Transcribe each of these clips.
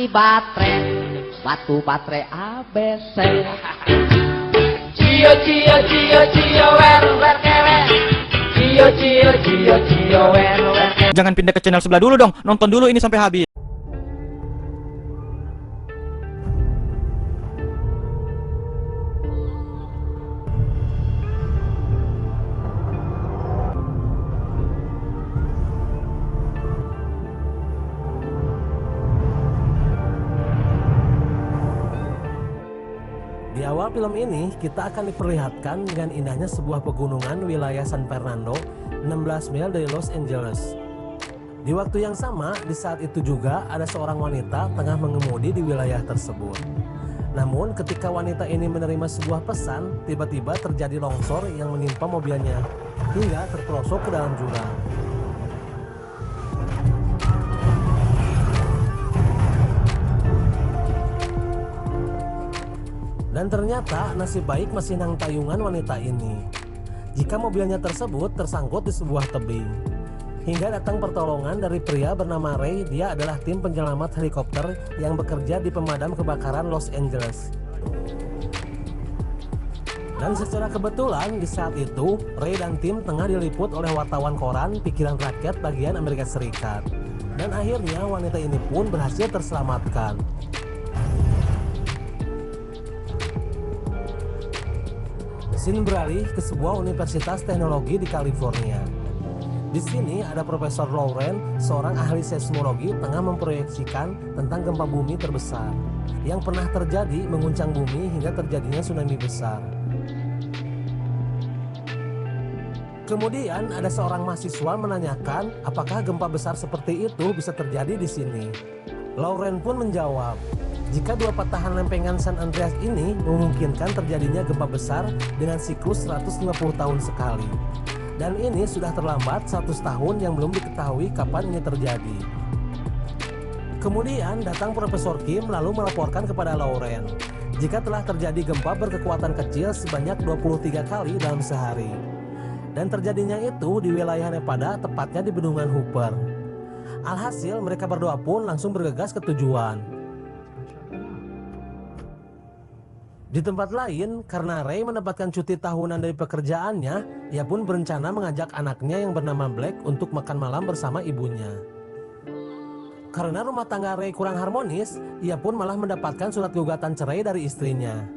si batu baterai ABC. Cio cio cio cio wer wer kewe. Cio cio cio cio wer wer. Jangan pindah ke channel sebelah dulu dong, nonton dulu ini sampai habis. Di awal film ini, kita akan diperlihatkan dengan indahnya sebuah pegunungan wilayah San Fernando, 16 mil dari Los Angeles. Di waktu yang sama, di saat itu juga ada seorang wanita tengah mengemudi di wilayah tersebut. Namun, ketika wanita ini menerima sebuah pesan, tiba-tiba terjadi longsor yang menimpa mobilnya, hingga terperosok ke dalam jurang. Dan ternyata nasib baik masih nang tayungan wanita ini, jika mobilnya tersebut tersangkut di sebuah tebing. Hingga datang pertolongan dari pria bernama Ray. Dia adalah tim penyelamat helikopter yang bekerja di pemadam kebakaran Los Angeles. Dan secara kebetulan di saat itu Ray dan tim tengah diliput oleh wartawan koran Pikiran Rakyat bagian Amerika Serikat. Dan akhirnya wanita ini pun berhasil terselamatkan. Scene beralih ke sebuah universitas teknologi di California. Di sini ada Profesor Lauren, seorang ahli seismologi, tengah memproyeksikan tentang gempa bumi terbesar yang pernah terjadi mengguncang bumi hingga terjadinya tsunami besar. Kemudian ada seorang mahasiswa menanyakan apakah gempa besar seperti itu bisa terjadi di sini. Lauren pun menjawab, jika dua patahan lempengan San Andreas ini memungkinkan terjadinya gempa besar dengan siklus 150 tahun sekali. Dan ini sudah terlambat 100 tahun yang belum diketahui kapan ini terjadi. Kemudian datang Profesor Kim lalu melaporkan kepada Lauren, jika telah terjadi gempa berkekuatan kecil sebanyak 23 kali dalam sehari. Dan terjadinya itu di wilayah Nevada, tepatnya di Bendungan Hooper. Alhasil mereka berdua pun langsung bergegas ke tujuan. Di tempat lain, karena Ray mendapatkan cuti tahunan dari pekerjaannya, ia pun berencana mengajak anaknya yang bernama Black untuk makan malam bersama ibunya. Karena rumah tangga Ray kurang harmonis, ia pun malah mendapatkan surat gugatan cerai dari istrinya.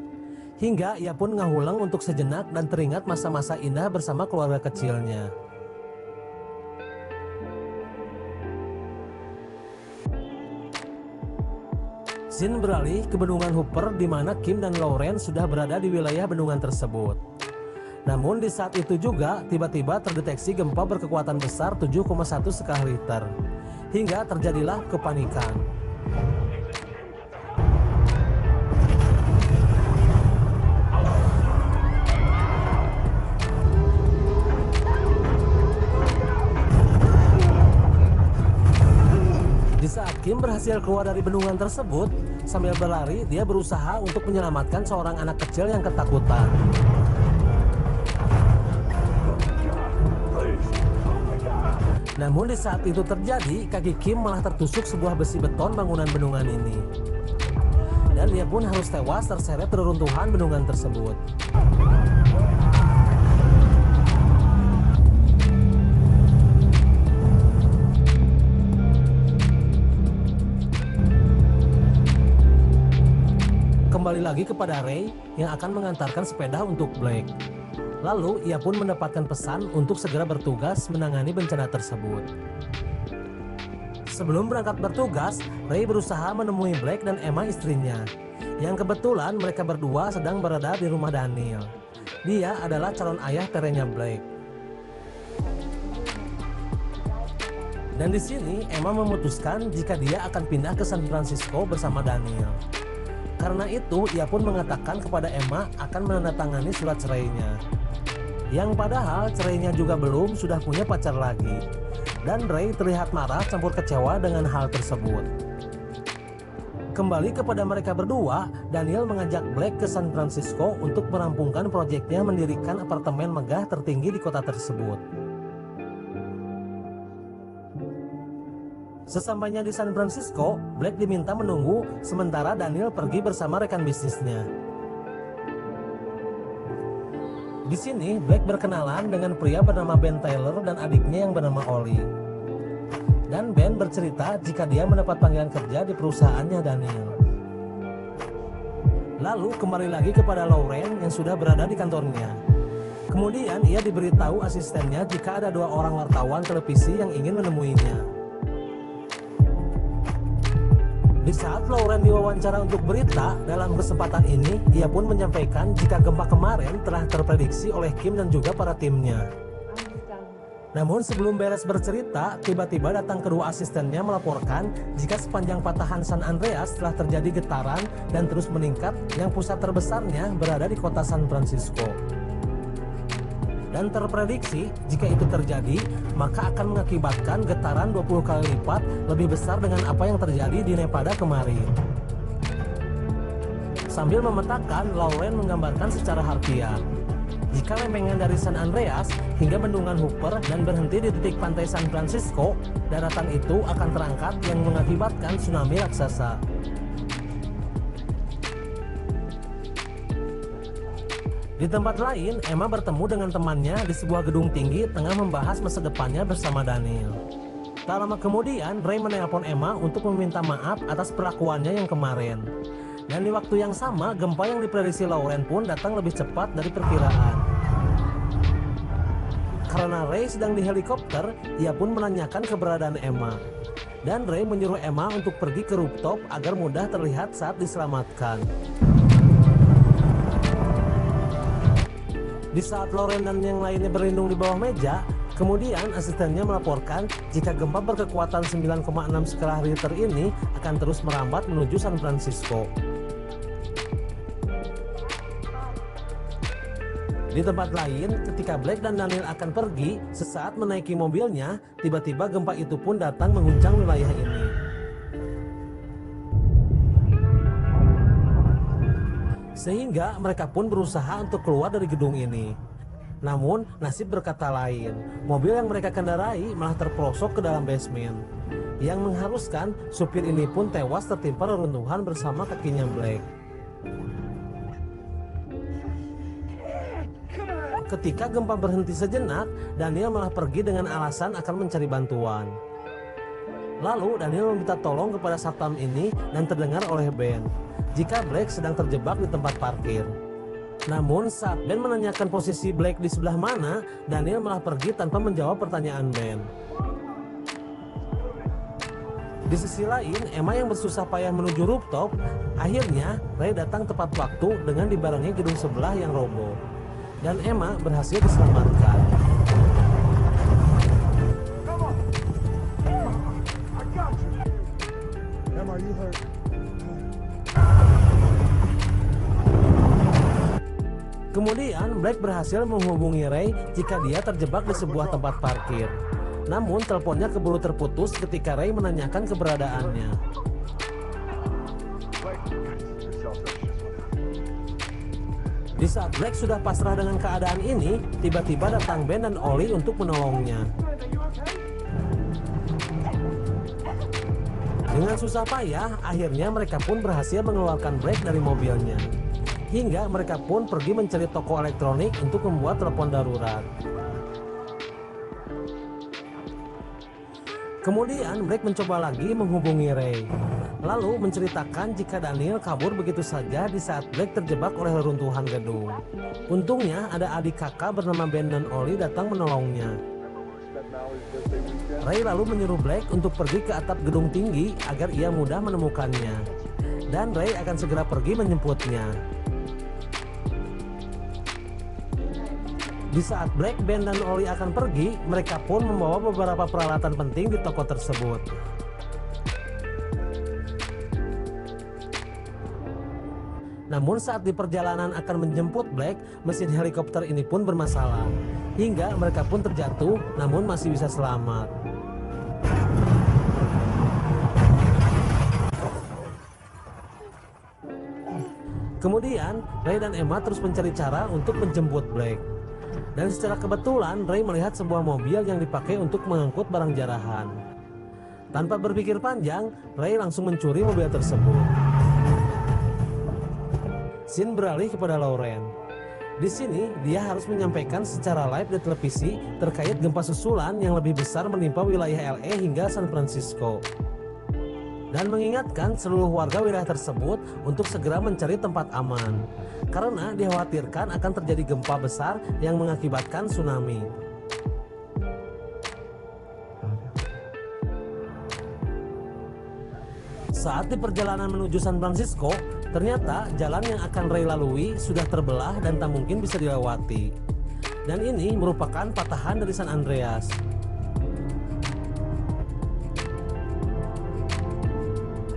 Hingga ia pun ngahulang untuk sejenak dan teringat masa-masa indah bersama keluarga kecilnya. Scene beralih ke Bendungan Hooper di mana Kim dan Lauren sudah berada di wilayah bendungan tersebut. Namun di saat itu juga tiba-tiba terdeteksi gempa berkekuatan besar 7,1 skala Richter. Hingga terjadilah kepanikan. Di saat Kim berhasil keluar dari bendungan tersebut, sambil berlari dia berusaha untuk menyelamatkan seorang anak kecil yang ketakutan. Namun di saat itu terjadi, kaki Kim malah tertusuk sebuah besi beton bangunan bendungan ini. Dan dia pun harus tewas terseret reruntuhan bendungan tersebut. Kembali lagi kepada Ray yang akan mengantarkan sepeda untuk Black. Lalu ia pun mendapatkan pesan untuk segera bertugas menangani bencana tersebut. Sebelum berangkat bertugas, Ray berusaha menemui Black dan Emma istrinya, yang kebetulan mereka berdua sedang berada di rumah Daniel. Dia adalah calon ayah terenya Black. Dan di sini Emma memutuskan jika dia akan pindah ke San Francisco bersama Daniel. Karena itu, ia pun mengatakan kepada Emma akan menandatangani surat cerainya. Yang padahal cerainya juga belum sudah punya pacar lagi. Dan Ray terlihat marah campur kecewa dengan hal tersebut. Kembali kepada mereka berdua, Daniel mengajak Black ke San Francisco untuk merampungkan proyeknya mendirikan apartemen megah tertinggi di kota tersebut. Sesampainya di San Francisco, Black diminta menunggu sementara Daniel pergi bersama rekan bisnisnya. Di sini, Black berkenalan dengan pria bernama Ben Taylor dan adiknya yang bernama Ollie. Dan Ben bercerita jika dia mendapat panggilan kerja di perusahaannya Daniel. Lalu kembali lagi kepada Lauren yang sudah berada di kantornya. Kemudian ia diberitahu asistennya jika ada 2 orang wartawan televisi yang ingin menemuinya. Di saat Lauren diwawancara untuk berita, dalam kesempatan ini ia pun menyampaikan jika gempa kemarin telah terprediksi oleh Kim dan juga para timnya. Namun sebelum beres bercerita, tiba-tiba datang kedua asistennya melaporkan jika sepanjang patahan San Andreas telah terjadi getaran dan terus meningkat yang pusat terbesarnya berada di kota San Francisco. Dan terprediksi jika itu terjadi, maka akan mengakibatkan getaran 20 kali lipat lebih besar dengan apa yang terjadi di Nevada kemarin. Sambil memetakan, Lauren menggambarkan secara harfiah. Jika lempengan dari San Andreas hingga bendungan Hooper dan berhenti di titik pantai San Francisco, daratan itu akan terangkat yang mengakibatkan tsunami raksasa. Di tempat lain, Emma bertemu dengan temannya di sebuah gedung tinggi tengah membahas masa depannya bersama Daniel. Tak lama kemudian, Ray menelpon Emma untuk meminta maaf atas perlakuannya yang kemarin. Dan di waktu yang sama, gempa yang diprediksi Lauren pun datang lebih cepat dari perkiraan. Karena Ray sedang di helikopter, ia pun menanyakan keberadaan Emma. Dan Ray menyuruh Emma untuk pergi ke rooftop agar mudah terlihat saat diselamatkan. Di saat Lauren dan yang lainnya berlindung di bawah meja, kemudian asistennya melaporkan jika gempa berkekuatan 9,6 skala Richter ini akan terus merambat menuju San Francisco. Di tempat lain, ketika Black dan Daniel akan pergi, sesaat menaiki mobilnya, tiba-tiba gempa itu pun datang mengguncang wilayah ini. Sehingga mereka pun berusaha untuk keluar dari gedung ini. Namun, nasib berkata lain. Mobil yang mereka kendarai malah terperosok ke dalam basement. Yang mengharuskan supir ini pun tewas tertimpa reruntuhan bersama kakinya Black. Ketika gempa berhenti sejenak, Daniel malah pergi dengan alasan akan mencari bantuan. Lalu, Daniel meminta tolong kepada satpam ini dan terdengar oleh Ben jika Black sedang terjebak di tempat parkir. Namun saat Ben menanyakan posisi Black di sebelah mana, Daniel malah pergi tanpa menjawab pertanyaan Ben. Di sisi lain, Emma yang bersusah payah menuju rooftop, akhirnya Ray datang tepat waktu dengan dibarengi gedung sebelah yang roboh. Dan Emma berhasil diselamatkan. Kemudian Black berhasil menghubungi Ray jika dia terjebak di sebuah tempat parkir. Namun teleponnya keburu terputus ketika Ray menanyakan keberadaannya. Di saat Black sudah pasrah dengan keadaan ini, tiba-tiba datang Ben dan Ollie untuk menolongnya. Dengan susah payah, akhirnya mereka pun berhasil mengeluarkan Black dari mobilnya. Hingga mereka pun pergi mencari toko elektronik untuk membuat telepon darurat. Kemudian Black mencoba lagi menghubungi Ray. Lalu menceritakan jika Daniel kabur begitu saja di saat Black terjebak oleh reruntuhan gedung. Untungnya ada adik kakak bernama Ben dan Ollie datang menolongnya. Ray lalu menyuruh Black untuk pergi ke atap gedung tinggi agar ia mudah menemukannya. Dan Ray akan segera pergi menjemputnya. Di saat Black, Ben, dan Ollie akan pergi, mereka pun membawa beberapa peralatan penting di toko tersebut. Namun saat di perjalanan akan menjemput Black, mesin helikopter ini pun bermasalah. Hingga mereka pun terjatuh, namun masih bisa selamat. Kemudian, Ray dan Emma terus mencari cara untuk menjemput Black. Dan secara kebetulan Ray melihat sebuah mobil yang dipakai untuk mengangkut barang jarahan. Tanpa berpikir panjang, Ray langsung mencuri mobil tersebut. Scene beralih kepada Lauren. Di sini, dia harus menyampaikan secara live di televisi terkait gempa susulan yang lebih besar menimpa wilayah LA hingga San Francisco. Dan mengingatkan seluruh warga wilayah tersebut untuk segera mencari tempat aman, karena dikhawatirkan akan terjadi gempa besar yang mengakibatkan tsunami. Saat di perjalanan menuju San Francisco, ternyata jalan yang akan Ray lalui sudah terbelah dan tak mungkin bisa dilewati. Dan ini merupakan patahan dari San Andreas.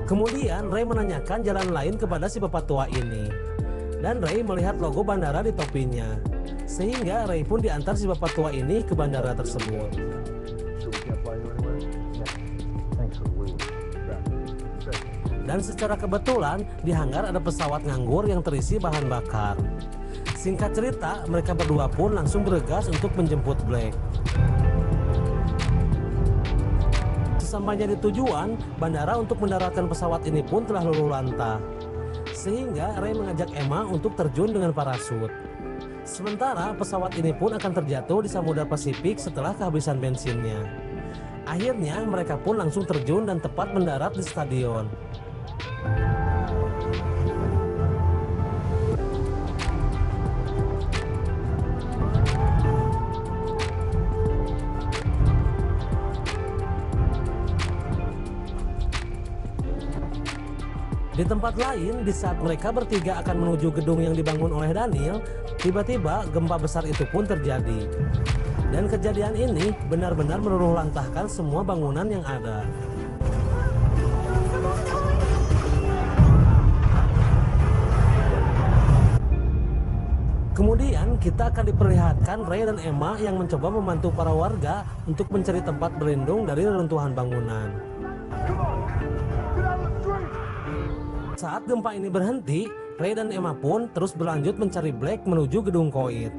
Kemudian Ray menanyakan jalan lain kepada si bapak tua ini. Dan Ray melihat logo bandara di topinya. Sehingga Ray pun diantar si bapak tua ini ke bandara tersebut. Dan secara kebetulan di hanggar ada pesawat nganggur yang terisi bahan bakar. Singkat cerita, mereka berdua pun langsung bergegas untuk menjemput Black. Sesampainya di tujuan, bandara untuk mendaratkan pesawat ini pun telah luluh lantah. Sehingga Ray mengajak Emma untuk terjun dengan parasut. Sementara pesawat ini pun akan terjatuh di Samudra Pasifik setelah kehabisan bensinnya. Akhirnya mereka pun langsung terjun dan tepat mendarat di stadion. Di tempat lain, di saat mereka bertiga akan menuju gedung yang dibangun oleh Daniel, tiba-tiba gempa besar itu pun terjadi. Dan kejadian ini benar-benar meluluhlantahkan semua bangunan yang ada. Kemudian kita akan diperlihatkan Ray dan Emma yang mencoba membantu para warga untuk mencari tempat berlindung dari reruntuhan bangunan. Saat gempa ini berhenti, Ray dan Emma pun terus berlanjut mencari Black menuju gedung koit.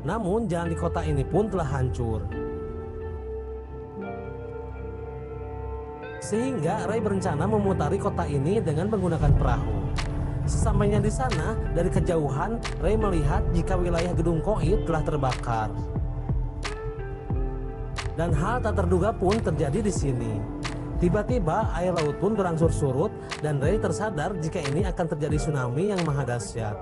Namun jalan di kota ini pun telah hancur. Sehingga Ray berencana memutari kota ini dengan menggunakan perahu. Sesampainya di sana, dari kejauhan Ray melihat jika wilayah gedung koit telah terbakar. Dan hal tak terduga pun terjadi di sini. Tiba-tiba air laut pun berangsur surut dan Ray tersadar jika ini akan terjadi tsunami yang maha dahsyat.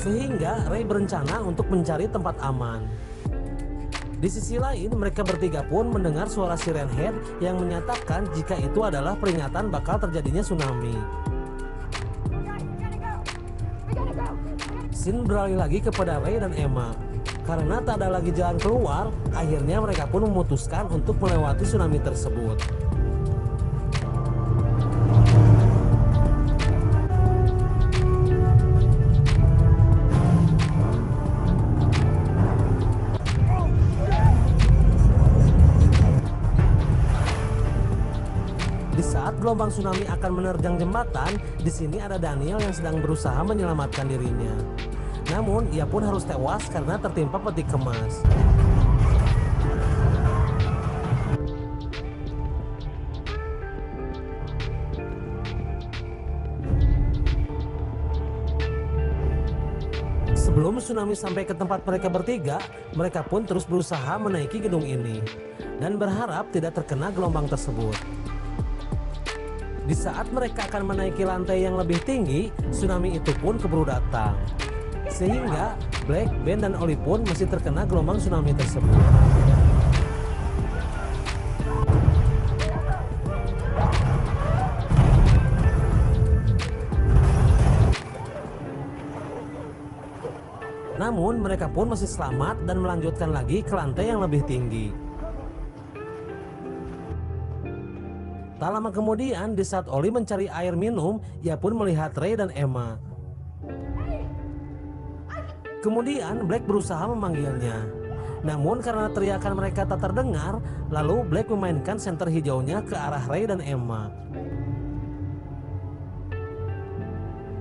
Sehingga Ray berencana untuk mencari tempat aman. Di sisi lain, mereka bertiga pun mendengar suara siren head yang menyatakan jika itu adalah peringatan bakal terjadinya tsunami. Scene beralih lagi kepada Ray dan Emma. Karena tak ada lagi jalan keluar, akhirnya mereka pun memutuskan untuk melewati tsunami tersebut. Gelombang tsunami akan menerjang jembatan. Di sini ada Daniel yang sedang berusaha menyelamatkan dirinya. Namun ia pun harus tewas karena tertimpa peti kemas. Sebelum tsunami sampai ke tempat mereka bertiga, mereka pun terus berusaha menaiki gedung ini dan berharap tidak terkena gelombang tersebut. Di saat mereka akan menaiki lantai yang lebih tinggi, tsunami itu pun keburu datang. Sehingga Black, Ben, dan Ollie pun masih terkena gelombang tsunami tersebut. Namun mereka pun masih selamat dan melanjutkan lagi ke lantai yang lebih tinggi. Tak lama kemudian, di saat Ollie mencari air minum, ia pun melihat Ray dan Emma. Kemudian Black berusaha memanggilnya. Namun karena teriakan mereka tak terdengar, lalu Black memainkan senter hijaunya ke arah Ray dan Emma.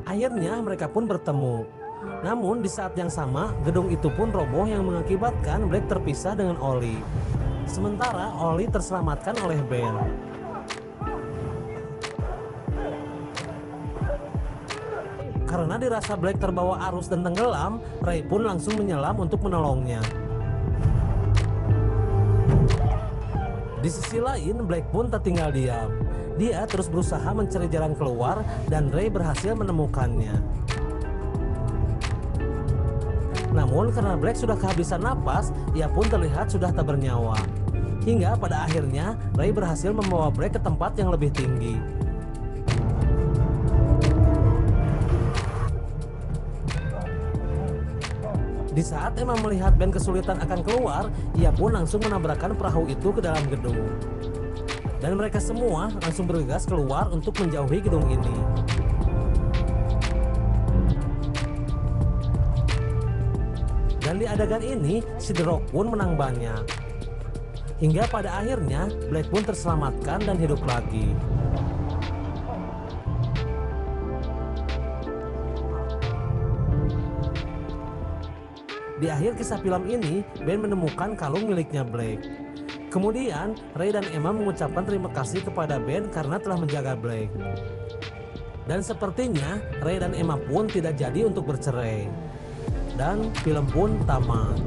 Akhirnya mereka pun bertemu. Namun di saat yang sama, gedung itu pun roboh yang mengakibatkan Black terpisah dengan Ollie. Sementara Ollie terselamatkan oleh Ben. Karena dirasa Black terbawa arus dan tenggelam, Ray pun langsung menyelam untuk menolongnya. Di sisi lain, Black pun tak tinggal diam. Dia terus berusaha mencari jalan keluar dan Ray berhasil menemukannya. Namun karena Black sudah kehabisan napas, ia pun terlihat sudah tak bernyawa. Hingga pada akhirnya, Ray berhasil membawa Black ke tempat yang lebih tinggi. Di saat Emma melihat Ben kesulitan akan keluar, ia pun langsung menabrakkan perahu itu ke dalam gedung. Dan mereka semua langsung bergegas keluar untuk menjauhi gedung ini. Dan di adegan ini, si The Rock pun menang banyak. Hingga pada akhirnya, Black pun terselamatkan dan hidup lagi. Di akhir kisah film ini, Ben menemukan kalung miliknya Black. Kemudian, Ray dan Emma mengucapkan terima kasih kepada Ben karena telah menjaga Black. Dan sepertinya, Ray dan Emma pun tidak jadi untuk bercerai. Dan film pun tamat.